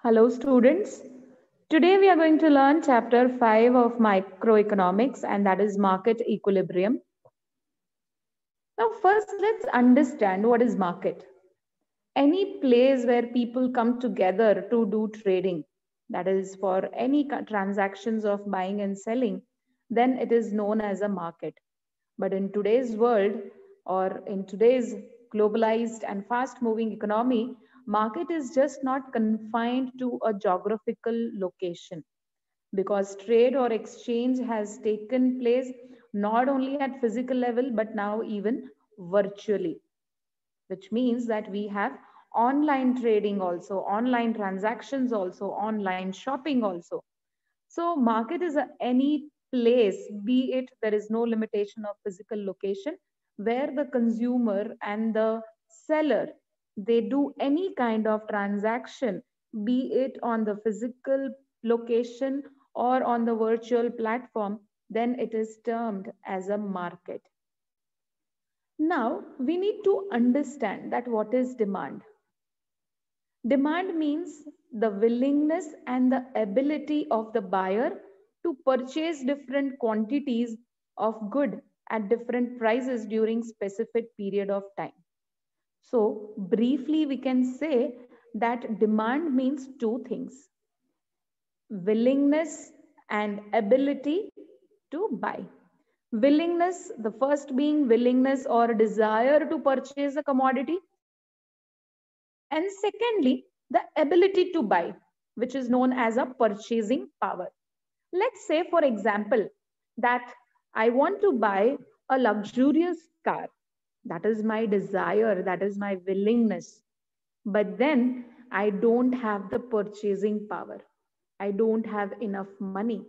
Hello, students. Today we are going to learn chapter 5 of microeconomics, and that is market equilibrium. Now, first, let's understand what is market. Any place where people come together to do trading, that is for any transactions of buying and selling, then it is known as a market. But in today's world, or in today's globalized and fast moving economy, market is just not confined to a geographical location, because trade or exchange has taken place not only at physical level but now even virtually, which means that we have online trading also, online transactions also, online shopping also. So market is any place, be it there is no limitation of physical location, where the consumer and the seller, they do any kind of transaction, be it on the physical location or on the virtual platform, then it is termed as a market. Now we need to understand that what is demand. Demand means the willingness and the ability of the buyer to purchase different quantities of good at different prices during specific period of time. So briefly we can say that demand means two things: willingness and ability to buy. Willingness, the first being willingness or desire to purchase a commodity, and secondly, the ability to buy, which is known as a purchasing power. Let's say, for example, that I want to buy a luxurious car. That is my desire, that is my willingness. But then I don't have the purchasing power. I don't have enough money,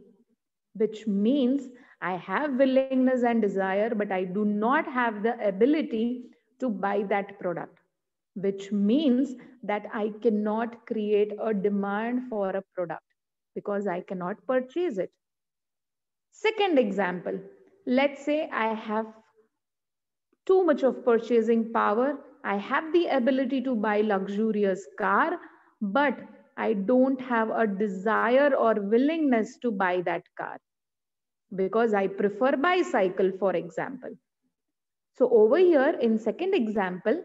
which means I have willingness and desire, but I do not have the ability to buy that product, which means that I cannot create a demand for a product because I cannot purchase it. Second example, let's say I have too much of purchasing power. I have the ability to buy luxurious car, but I don't have a desire or willingness to buy that car because I prefer bicycle, for example. So over here in second example,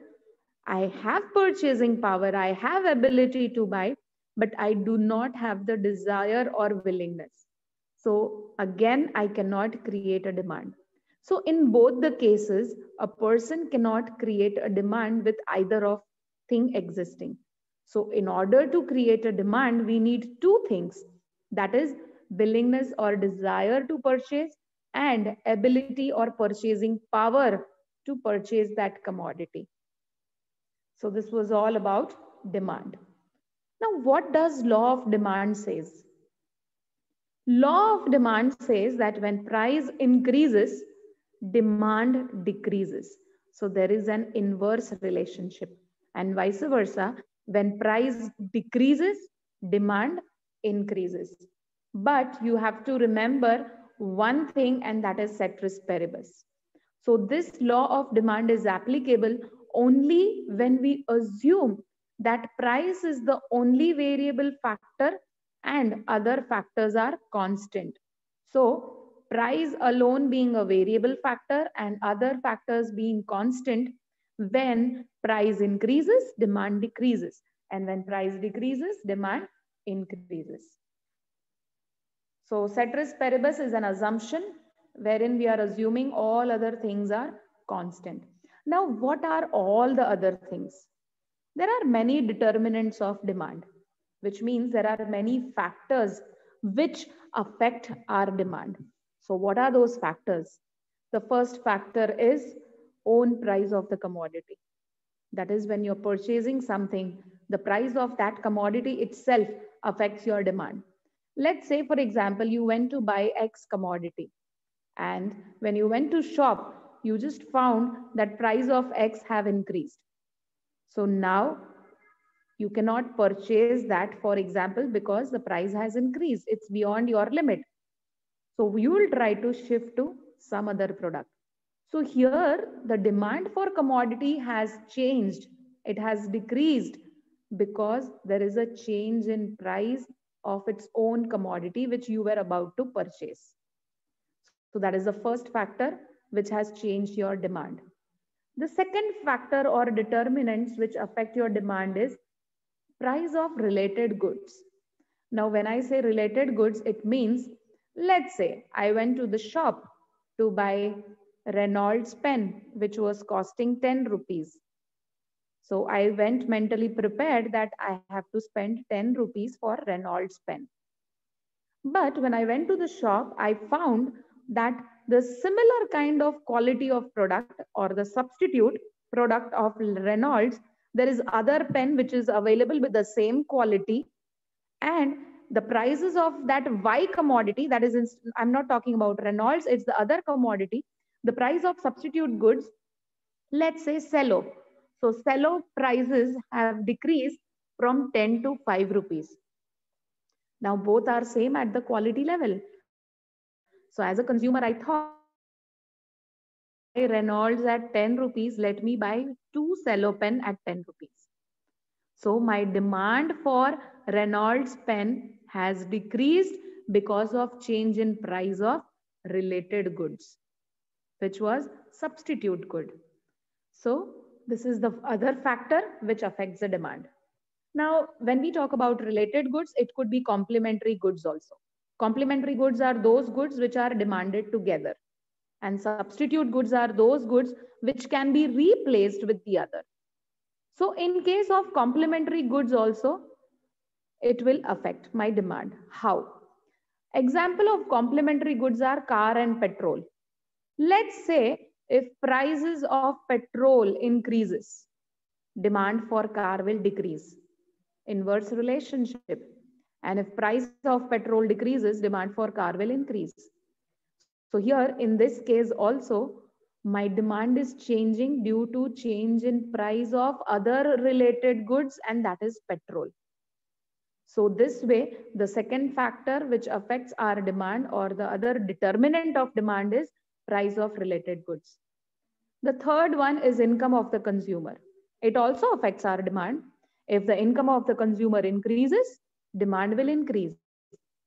I have purchasing power, I have ability to buy, but I do not have the desire or willingness. So again, I cannot create a demand. So in both the cases, a person cannot create a demand with either of thing existing. So in order to create a demand, we need two things. That is willingness or desire to purchase and ability or purchasing power to purchase that commodity. So this was all about demand. Now, what does law of demand says? Law of demand says that when price increases, demand decreases. So there is an inverse relationship, and vice versa. When price decreases, demand increases. But you have to remember one thing, and that is ceteris paribus. So this law of demand is applicable only when we assume that price is the only variable factor and other factors are constant. So price alone being a variable factor and other factors being constant, when price increases, demand decreases. And when price decreases, demand increases. So ceteris paribus is an assumption wherein we are assuming all other things are constant. Now, what are all the other things? There are many determinants of demand, which means there are many factors which affect our demand. So what are those factors? The first factor is own price of the commodity. That is, when you're purchasing something, the price of that commodity itself affects your demand. Let's say, for example, you went to buy X commodity, and when you went to shop, you just found that price of X have increased. So now you cannot purchase that, for example, because the price has increased. It's beyond your limit. So you will try to shift to some other product. So here the demand for commodity has changed. It has decreased Because there is a change in price of its own commodity which you were about to purchase. So that is the first factor which has changed your demand. The second factor or determinants which affect your demand is price of related goods. Now, when I say related goods, it means, let's say I went to the shop to buy Reynolds pen, which was costing 10 rupees. So I went mentally prepared that I have to spend 10 rupees for Reynolds pen. But when I went to the shop, I found that the similar kind of quality of product or the substitute product of Reynolds, there is other pen which is available with the same quality, and the prices of that Y commodity, that is, I'm not talking about Reynolds, it's the other commodity, the price of substitute goods, let's say cello. So cello prices have decreased from 10 to 5 rupees. Now both are same at the quality level. So as a consumer, I thought Reynolds at 10 rupees, let me buy two cello pen at 10 rupees. So my demand for Reynolds pen has decreased because of change in price of related goods, which was substitute good. So this is the other factor which affects the demand. Now, when we talk about related goods, it could be complementary goods also. Complementary goods are those goods which are demanded together. And substitute goods are those goods which can be replaced with the other. So in case of complementary goods also, it will affect my demand. How? Example of complementary goods are car and petrol. Let's say if prices of petrol increases, demand for car will decrease. Inverse relationship. And if price of petrol decreases, demand for car will increase. So here in this case also, my demand is changing due to change in price of other related goods, and that is petrol. So this way, the second factor which affects our demand or the other determinant of demand is price of related goods. The third one is income of the consumer. It also affects our demand. If the income of the consumer increases, demand will increase.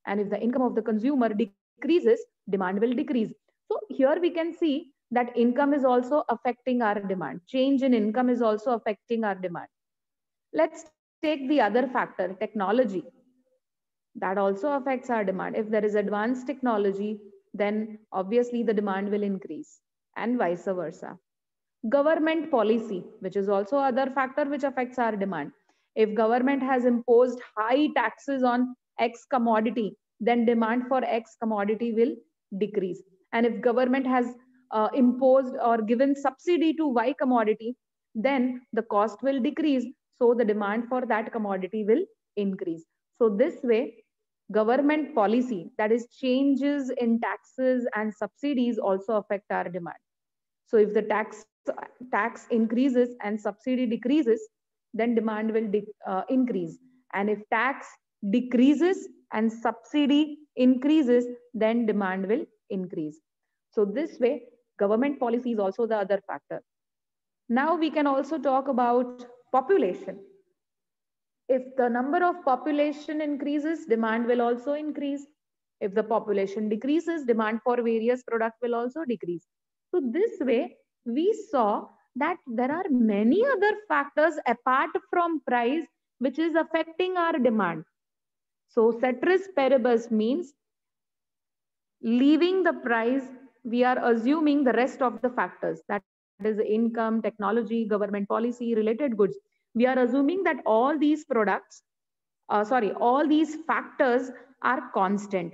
And if the income of the consumer decreases, demand will decrease. So here we can see that income is also affecting our demand. Change in income is also affecting our demand. Let's take the other factor, technology. That also affects our demand. If there is advanced technology, then obviously the demand will increase, and vice versa. Government policy, which is also other factor which affects our demand. If government has imposed high taxes on X commodity, then demand for X commodity will decrease. And if government has imposed or given subsidy to Y commodity, then the cost will decrease. So the demand for that commodity will increase. So this way, government policy, that is changes in taxes and subsidies, also affect our demand. So if the tax increases and subsidy decreases, then demand will increase. And if tax decreases and subsidy increases, then demand will increase. So this way, government policy is also the other factor. Now we can also talk about population. If the number of population increases, demand will also increase. If the population decreases, demand for various products will also decrease. So this way, we saw that there are many other factors apart from price which is affecting our demand. So ceteris paribus means leaving the price, we are assuming the rest of the factors, that is income, technology, government policy, related goods. We are assuming that all these products, all these factors are constant.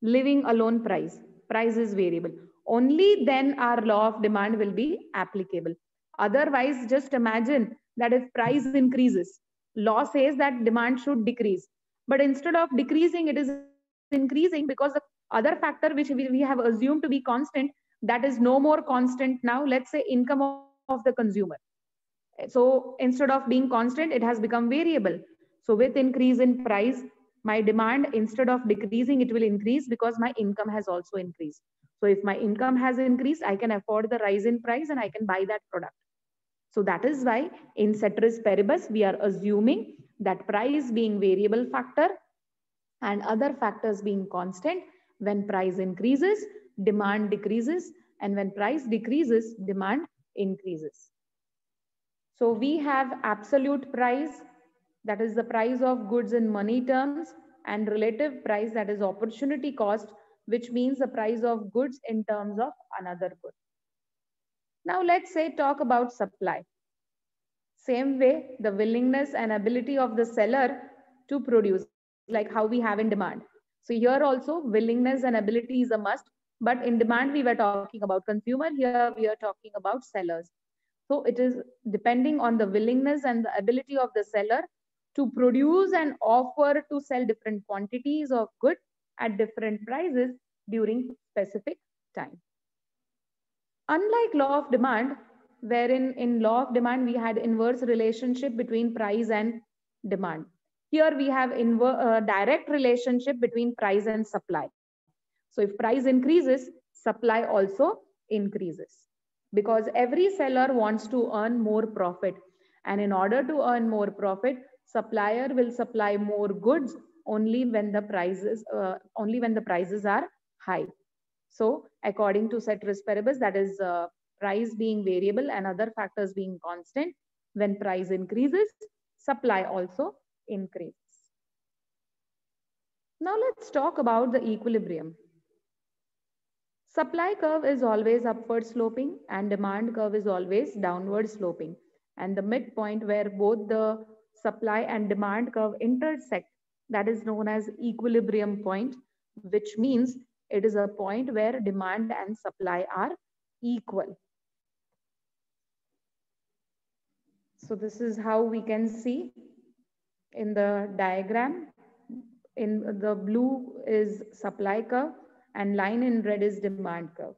Living alone price is variable. Only then our law of demand will be applicable. Otherwise, just imagine that if price increases, law says that demand should decrease. But instead of decreasing, it is increasing because the other factor which we have assumed to be constant, that is no more constant now. Let's say income of the consumer. So instead of being constant, it has become variable. So with increase in price, my demand, instead of decreasing, it will increase because my income has also increased. So if my income has increased, I can afford the rise in price and I can buy that product. So that is why in ceteris paribus, we are assuming that price being variable factor and other factors being constant, when price increases, demand decreases, and when price decreases, demand increases. So we have absolute price, that is the price of goods in money terms, and relative price, that is opportunity cost, which means the price of goods in terms of another good. Now let's say talk about supply. Same way, the willingness and ability of the seller to produce, like how we have in demand. So here also willingness and ability is a must, but in demand we were talking about consumer, here we are talking about sellers. So it is depending on the willingness and the ability of the seller to produce and offer to sell different quantities of good at different prices during specific time. Unlike law of demand, wherein in law of demand we had inverse relationship between price and demand. Here we have direct relationship between price and supply. So if price increases, supply also increases, because every seller wants to earn more profit. And in order to earn more profit, supplier will supply more goods only when the prices are high. So according to ceteris paribus, that is price being variable and other factors being constant, when price increases, supply also increases. Now let's talk about the equilibrium. Supply curve is always upward sloping and demand curve is always downward sloping. And the midpoint where both the supply and demand curve intersect, that is known as equilibrium point, which means it is a point where demand and supply are equal. So this is how we can see in the diagram. In the blue is supply curve and line in red is demand curve.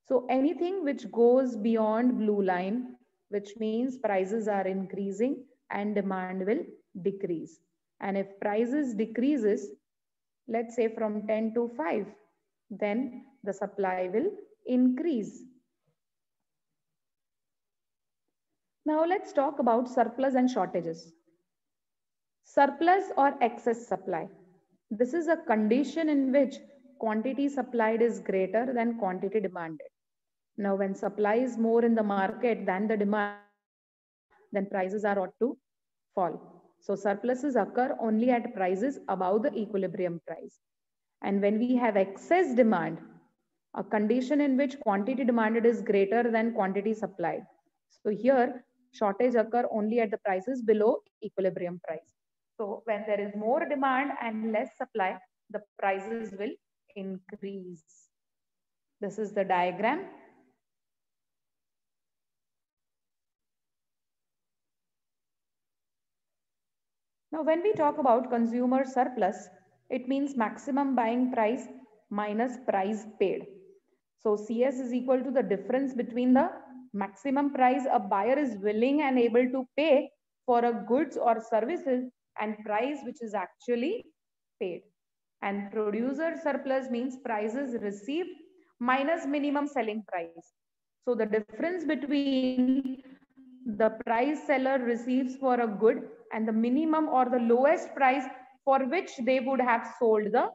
So anything which goes beyond blue line, which means prices are increasing and demand will decrease. And if prices decreases, let's say from 10 to 5, then the supply will increase. Now let's talk about surplus and shortages. Surplus or excess supply. This is a condition in which quantity supplied is greater than quantity demanded. Now, when supply is more in the market than the demand, then prices are ought to fall. So surpluses occur only at prices above the equilibrium price. And when we have excess demand, a condition in which quantity demanded is greater than quantity supplied. So here, shortage occur only at the prices below equilibrium price. So when there is more demand and less supply, the prices will increase. This is the diagram. Now, when we talk about consumer surplus, it means maximum buying price minus price paid. So CS is equal to the difference between the maximum price a buyer is willing and able to pay for a goods or services and price which is actually paid. And producer surplus means prices received minus minimum selling price. So the difference between the price seller receives for a good and the minimum or the lowest price for which they would have sold the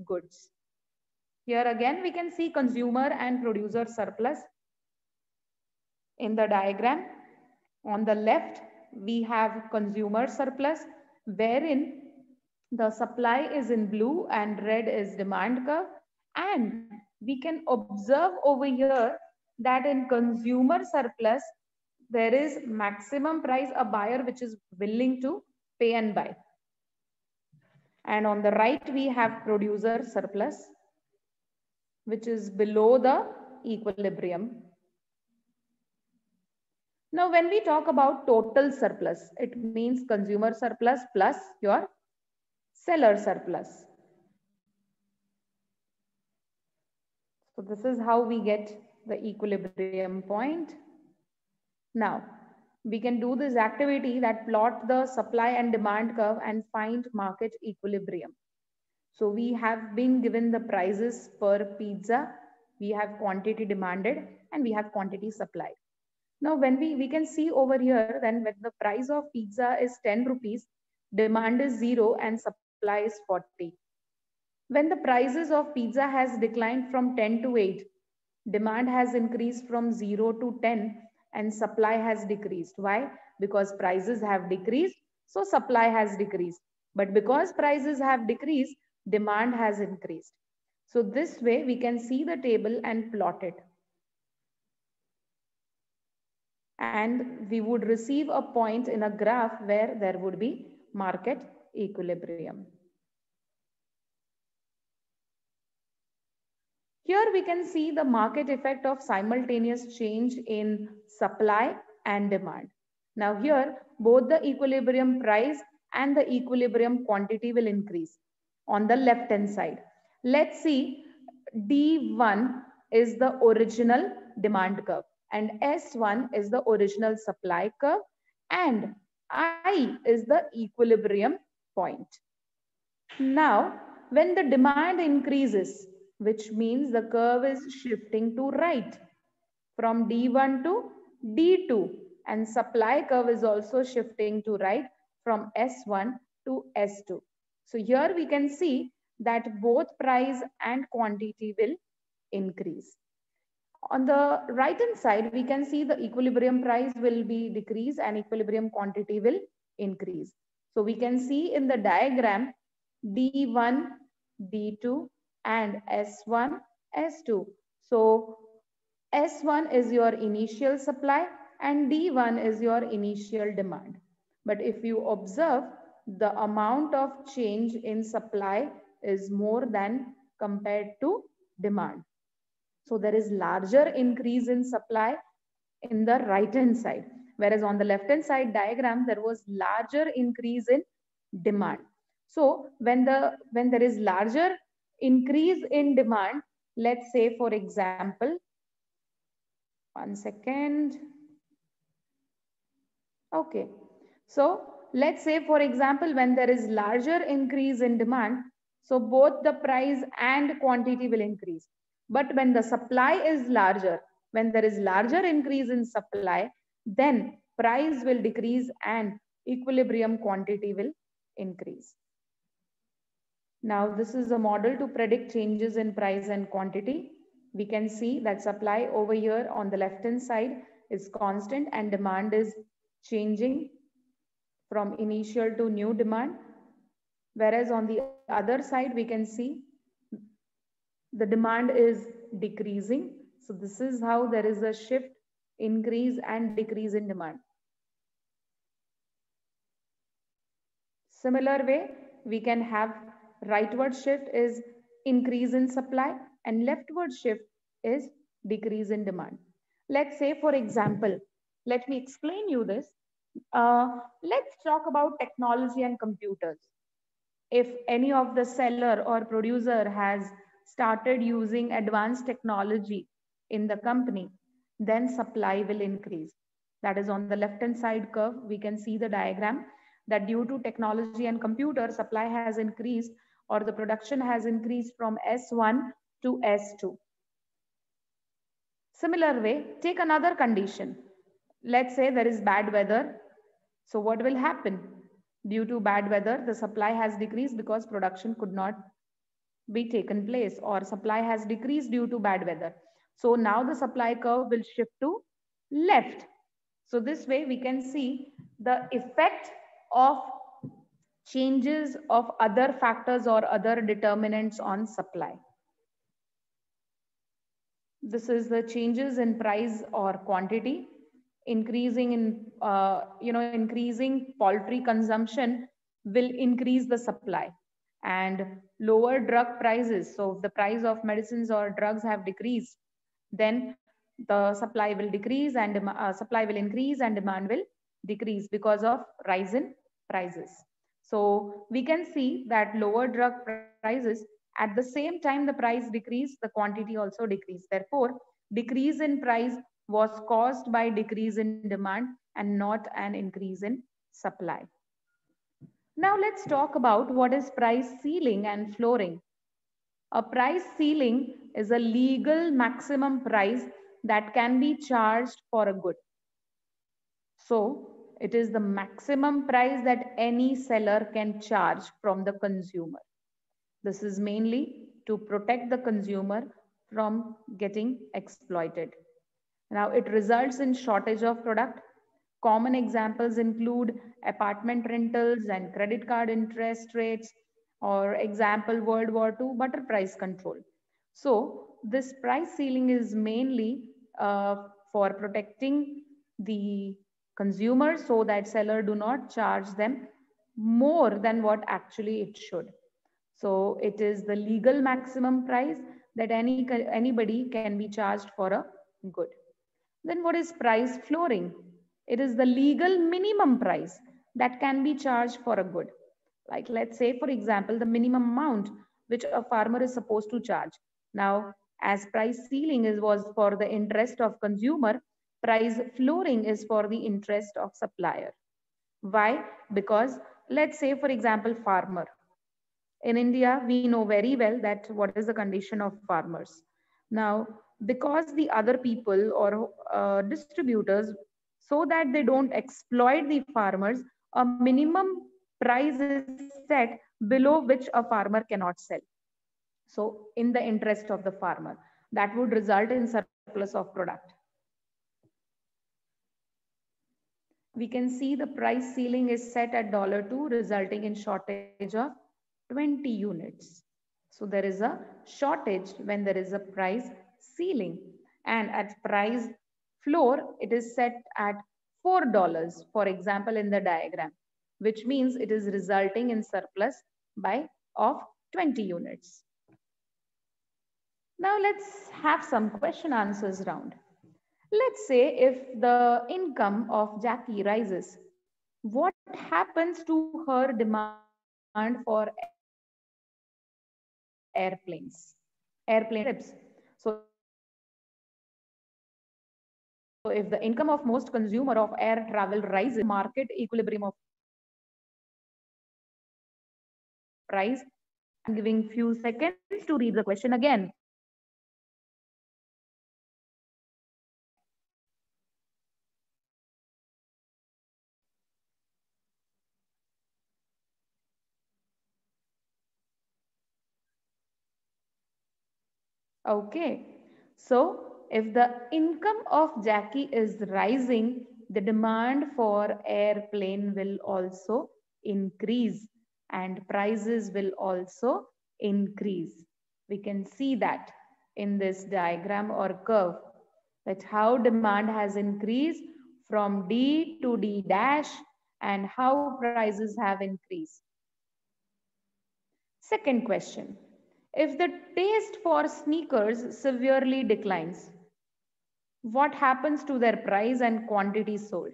goods. Here again, we can see consumer and producer surplus. In the diagram, on the left, we have consumer surplus, wherein the supply is in blue and red is demand curve. And we can observe over here that in consumer surplus, there is maximum price a buyer which is willing to pay and buy. And on the right, we have producer surplus, which is below the equilibrium. Now, when we talk about total surplus, it means consumer surplus plus your seller surplus. So this is how we get the equilibrium point. Now, we can do this activity that plot the supply and demand curve and find market equilibrium. So we have been given the prices per pizza, we have quantity demanded, and we have quantity supplied. Now, when we can see over here, then when the price of pizza is 10 rupees, demand is 0 and supply is 40. When the prices of pizza has declined from 10 to 8, demand has increased from 0 to 10 and supply has decreased. Why? Because prices have decreased, so supply has decreased. But because prices have decreased, demand has increased. So this way we can see the table and plot it. And we would receive a point in a graph where there would be market equilibrium. Here we can see the market effect of simultaneous change in supply and demand. Now here, both the equilibrium price and the equilibrium quantity will increase on the left hand side. Let's see, D1 is the original demand curve and S1 is the original supply curve and I is the equilibrium point. Now, when the demand increases, which means the curve is shifting to right from D1 to D2 and supply curve is also shifting to right from S1 to S2. So here we can see that both price and quantity will increase. On the right hand side, we can see the equilibrium price will be decreased and equilibrium quantity will increase. So we can see in the diagram D1, D2 and S1, S2. So S1 is your initial supply and D1 is your initial demand. But if you observe, the amount of change in supply is more than compared to demand. So there is larger increase in supply in the right hand side, whereas on the left hand side diagram there was larger increase in demand. So when there is larger increase in demand, let's say for example, one second. Okay, so let's say for example when there is larger increase in demand, so both the price and quantity will increase. But when the supply is larger, when there is larger increase in supply, then price will decrease and equilibrium quantity will increase. Now this is a model to predict changes in price and quantity. We can see that supply over here on the left hand side is constant and demand is changing from initial to new demand. Whereas on the other side, we can see the demand is decreasing. So this is how there is a shift, increase and decrease in demand. Similar way, we can have rightward shift is increase in supply and leftward shift is decrease in demand. Let's say, for example, let me explain you this. Let's talk about technology and computers. If any of the seller or producer has started using advanced technology in the company, then supply will increase. That is on the left hand side curve. We can see the diagram that due to technology and computer, supply has increased or the production has increased from S1 to S2. Similar way, take another condition. Let's say there is bad weather. So what will happen? Due to bad weather, the supply has decreased because production could not be taken place, or supply has decreased due to bad weather. So now the supply curve will shift to left. So this way we can see the effect of changes of other factors or other determinants on supply. This is the changes in price or quantity. Increasing in increasing poultry consumption will increase the supply, and lower drug prices, so if the price of medicines or drugs have decreased, then the supply will decrease and supply will increase and demand will decrease because of rise in prices. So we can see that lower drug prices, at the same time the price decreased, the quantity also decreased. Therefore, decrease in price was caused by decrease in demand and not an increase in supply. Now let's talk about what is price ceiling and flooring. A price ceiling is a legal maximum price that can be charged for a good. So it is the maximum price that any seller can charge from the consumer. This is mainly to protect the consumer from getting exploited. Now it results in shortage of product. Common examples include apartment rentals and credit card interest rates, or example World War II butter price control. So this price ceiling is mainly for protecting the consumer so that seller do not charge them more than what actually it should. So it is the legal maximum price that anybody can be charged for a good. Then what is price flooring? It is the legal minimum price that can be charged for a good. Like let's say, for example, the minimum amount which a farmer is supposed to charge. Now, as price ceiling was for the interest of consumer, price flooring is for the interest of supplier. Why? Because let's say, for example, farmer. In India, we know very well that what is the condition of farmers. Now, because the other people or distributors, so that they don't exploit the farmers, a minimum price is set below which a farmer cannot sell. So, in the interest of the farmer, that would result in surplus of product. We can see the price ceiling is set at $2, resulting in shortage of 20 units. So there is a shortage when there is a price ceiling, and at price floor, it is set at $4, for example, in the diagram, which means it is resulting in surplus of 20 units. Now let's have some question answers round. Let's say if the income of Jackie rises, what happens to her demand for airplane trips? So if the income of most consumer of air travel rises, market equilibrium of price. I'm giving few seconds to read the question again. Okay, so if the income of Jackie is rising, the demand for airplane will also increase and prices will also increase. We can see that in this diagram or curve, that how demand has increased from D to D dash and how prices have increased. Second question. If the taste for sneakers severely declines, what happens to their price and quantity sold?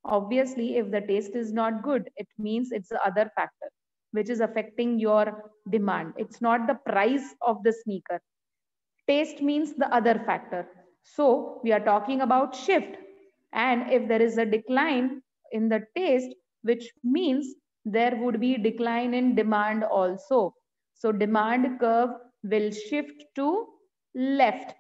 Obviously, if the taste is not good, it means it's the other factor which is affecting your demand. It's not the price of the sneaker. Taste means the other factor. So we are talking about shift. And if there is a decline in the taste, which means there would be decline in demand also. So demand curve will shift to left.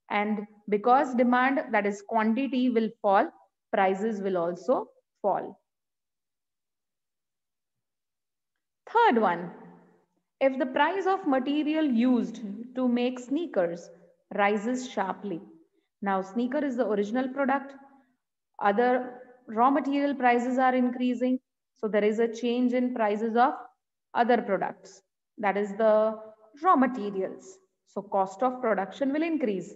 And because demand, that is quantity, will fall, prices will also fall. Third one, if the price of material used to make sneakers rises sharply. Now, sneaker is the original product. Other raw material prices are increasing. So there is a change in prices of other products. That is the raw materials. So cost of production will increase,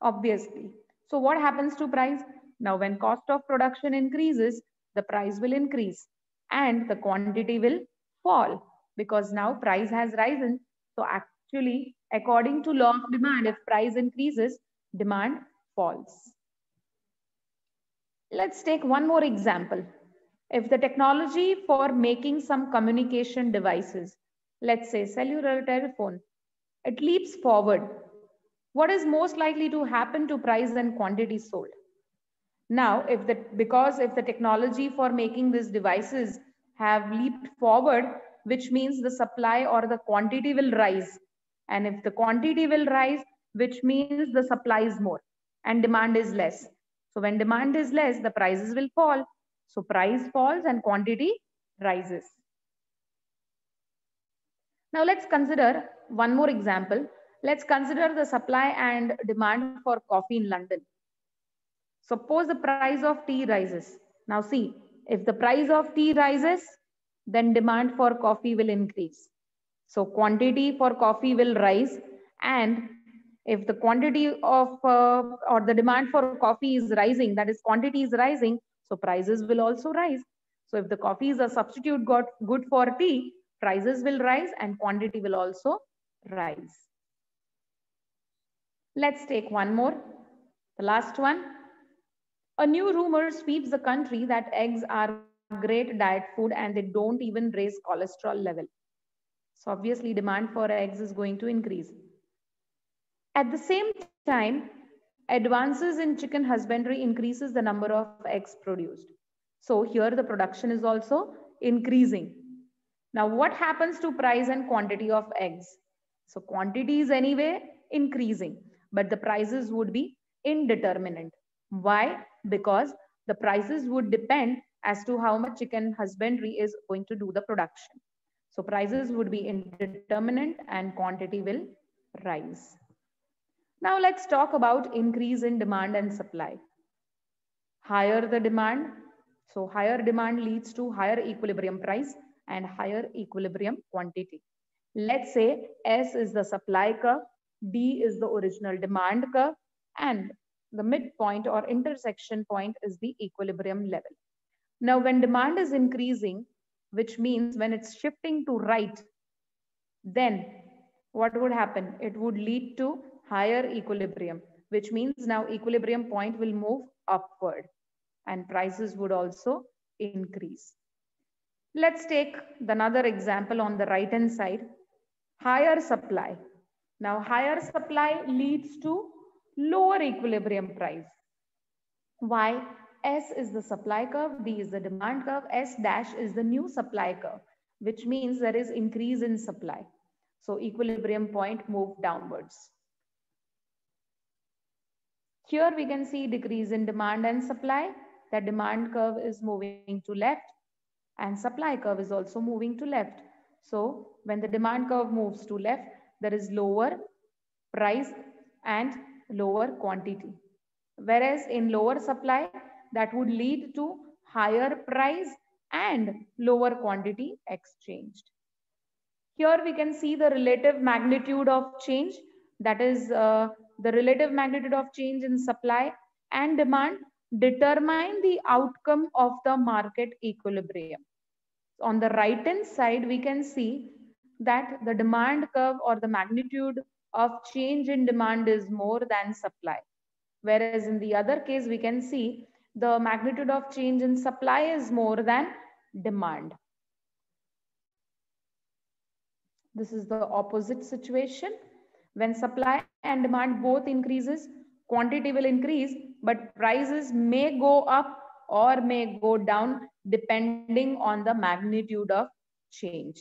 obviously. So what happens to price? Now, when cost of production increases, the price will increase and the quantity will fall because now price has risen. So actually, according to law of demand, if price increases, demand falls. Let's take one more example. If the technology for making some communication devices, let's say cellular telephone, it leaps forward, what is most likely to happen to price and quantity sold? Now, because if the technology for making these devices have leaped forward, which means the supply or the quantity will rise. And if the quantity will rise, which means the supply is more and demand is less. So when demand is less, the prices will fall. So price falls and quantity rises. Now let's consider one more example. Let's consider the supply and demand for coffee in London. Suppose the price of tea rises. Now see, if the price of tea rises, then demand for coffee will increase. So quantity for coffee will rise, and if the quantity of or the demand for coffee is rising, that is quantity is rising, so prices will also rise. So if the coffee is a substitute got good for tea, prices will rise and quantity will also rise. Let's take one more, the last one. A new rumor sweeps the country that eggs are great diet food and they don't even raise cholesterol level. So obviously demand for eggs is going to increase. At the same time, advances in chicken husbandry increases the number of eggs produced. So here the production is also increasing. Now what happens to price and quantity of eggs? So quantity is anyway increasing, but the prices would be indeterminate. Why? Because the prices would depend as to how much chicken husbandry is going to do the production. So prices would be indeterminate and quantity will rise. Now let's talk about increase in demand and supply. Higher the demand, so higher demand leads to higher equilibrium price and higher equilibrium quantity. Let's say S is the supply curve, D is the original demand curve, and the midpoint or intersection point is the equilibrium level. Now when demand is increasing, which means when it's shifting to right, then what would happen? It would lead to higher equilibrium, which means now equilibrium point will move upward and prices would also increase. Let's take another example on the right hand side. Higher supply. Now higher supply leads to lower equilibrium price. Why? S is the supply curve, D is the demand curve, S dash is the new supply curve, which means there is increase in supply. So equilibrium point moved downwards. Here we can see decrease in demand and supply. The demand curve is moving to left and supply curve is also moving to left. So when the demand curve moves to left, there is lower price and lower quantity. Whereas in lower supply, that would lead to higher price and lower quantity exchanged. Here we can see the relative magnitude of change, that is the relative magnitude of change in supply and demand determine the outcome of the market equilibrium. On the right hand side, we can see that the demand curve or the magnitude of change in demand is more than supply. Whereas in the other case, we can see the magnitude of change in supply is more than demand. This is the opposite situation. When supply and demand both increases, quantity will increase, but prices may go up or may go down depending on the magnitude of change.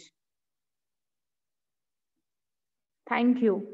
Thank you.